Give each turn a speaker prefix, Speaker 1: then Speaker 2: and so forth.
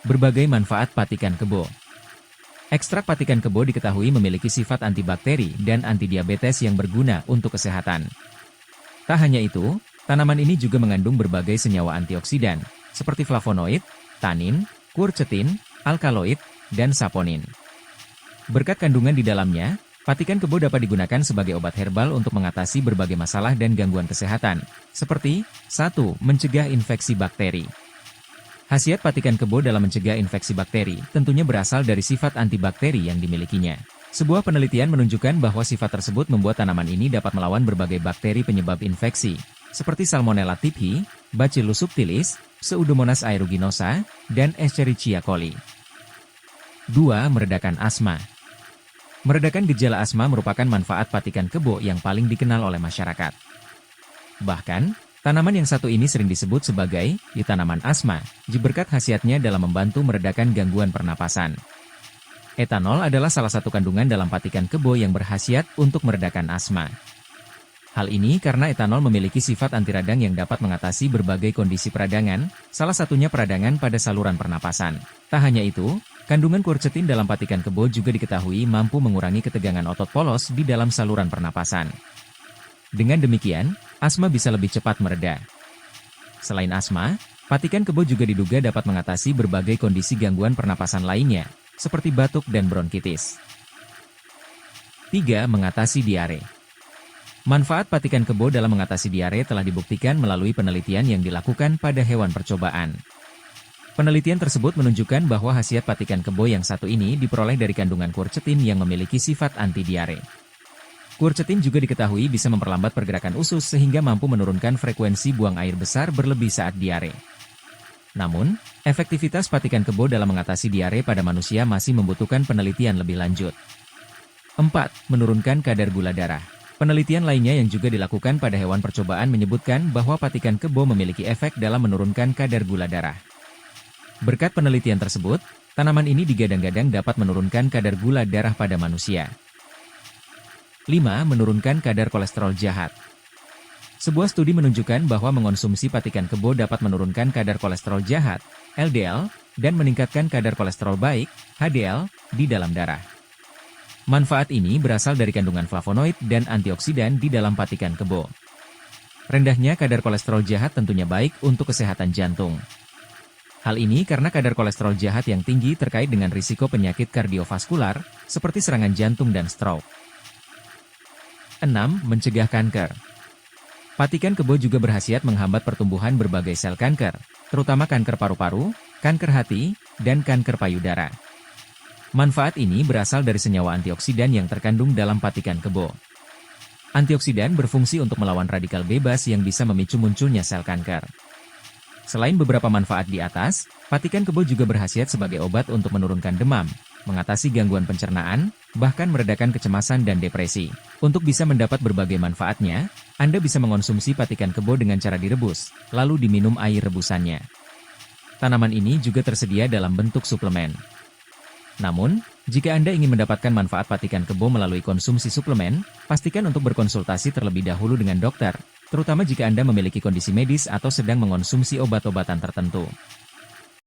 Speaker 1: Berbagai manfaat patikan kebo. Ekstrak patikan kebo diketahui memiliki sifat antibakteri dan antidiabetes yang berguna untuk kesehatan. Tak hanya itu, tanaman ini juga mengandung berbagai senyawa antioksidan, seperti flavonoid, tanin, quercetin, alkaloid, dan saponin. Berkat kandungan di dalamnya, patikan kebo dapat digunakan sebagai obat herbal untuk mengatasi berbagai masalah dan gangguan kesehatan, seperti 1. Mencegah infeksi bakteri. Khasiat patikan kebo dalam mencegah infeksi bakteri tentunya berasal dari sifat antibakteri yang dimilikinya. Sebuah penelitian menunjukkan bahwa sifat tersebut membuat tanaman ini dapat melawan berbagai bakteri penyebab infeksi, seperti Salmonella typhi, Bacillus subtilis, Pseudomonas aeruginosa, dan Escherichia coli. 2. Meredakan asma. Meredakan gejala asma merupakan manfaat patikan kebo yang paling dikenal oleh masyarakat. Bahkan, tanaman yang satu ini sering disebut sebagai tanaman asma, berkat khasiatnya dalam membantu meredakan gangguan pernapasan. Etanol adalah salah satu kandungan dalam patikan kebo yang berkhasiat untuk meredakan asma. Hal ini karena etanol memiliki sifat anti radang yang dapat mengatasi berbagai kondisi peradangan, salah satunya peradangan pada saluran pernapasan. Tak hanya itu, kandungan quercetin dalam patikan kebo juga diketahui mampu mengurangi ketegangan otot polos di dalam saluran pernapasan. Dengan demikian, asma bisa lebih cepat mereda. Selain asma, patikan kebo juga diduga dapat mengatasi berbagai kondisi gangguan pernapasan lainnya, seperti batuk dan bronkitis. 3. Mengatasi diare. Manfaat patikan kebo dalam mengatasi diare telah dibuktikan melalui penelitian yang dilakukan pada hewan percobaan. Penelitian tersebut menunjukkan bahwa khasiat patikan kebo yang satu ini diperoleh dari kandungan quercetin yang memiliki sifat anti-diare. Quercetin juga diketahui bisa memperlambat pergerakan usus sehingga mampu menurunkan frekuensi buang air besar berlebih saat diare. Namun, efektivitas patikan kebo dalam mengatasi diare pada manusia masih membutuhkan penelitian lebih lanjut. 4. Menurunkan kadar gula darah. Penelitian lainnya yang juga dilakukan pada hewan percobaan menyebutkan bahwa patikan kebo memiliki efek dalam menurunkan kadar gula darah. Berkat penelitian tersebut, tanaman ini digadang-gadang dapat menurunkan kadar gula darah pada manusia. 5. Menurunkan kadar kolesterol jahat. Sebuah studi menunjukkan bahwa mengonsumsi patikan kebo dapat menurunkan kadar kolesterol jahat, LDL, dan meningkatkan kadar kolesterol baik, HDL, di dalam darah. Manfaat ini berasal dari kandungan flavonoid dan antioksidan di dalam patikan kebo. Rendahnya kadar kolesterol jahat tentunya baik untuk kesehatan jantung. Hal ini karena kadar kolesterol jahat yang tinggi terkait dengan risiko penyakit kardiovaskular, seperti serangan jantung dan stroke. 6. Mencegah kanker. Patikan kebo juga berkhasiat menghambat pertumbuhan berbagai sel kanker, terutama kanker paru-paru, kanker hati, dan kanker payudara. Manfaat ini berasal dari senyawa antioksidan yang terkandung dalam patikan kebo. Antioksidan berfungsi untuk melawan radikal bebas yang bisa memicu munculnya sel kanker. Selain beberapa manfaat di atas, patikan kebo juga berkhasiat sebagai obat untuk menurunkan demam, mengatasi gangguan pencernaan, bahkan meredakan kecemasan dan depresi. Untuk bisa mendapat berbagai manfaatnya, Anda bisa mengonsumsi patikan kebo dengan cara direbus, lalu diminum air rebusannya. Tanaman ini juga tersedia dalam bentuk suplemen. Namun, jika Anda ingin mendapatkan manfaat patikan kebo melalui konsumsi suplemen, pastikan untuk berkonsultasi terlebih dahulu dengan dokter, terutama jika Anda memiliki kondisi medis atau sedang mengonsumsi obat-obatan tertentu.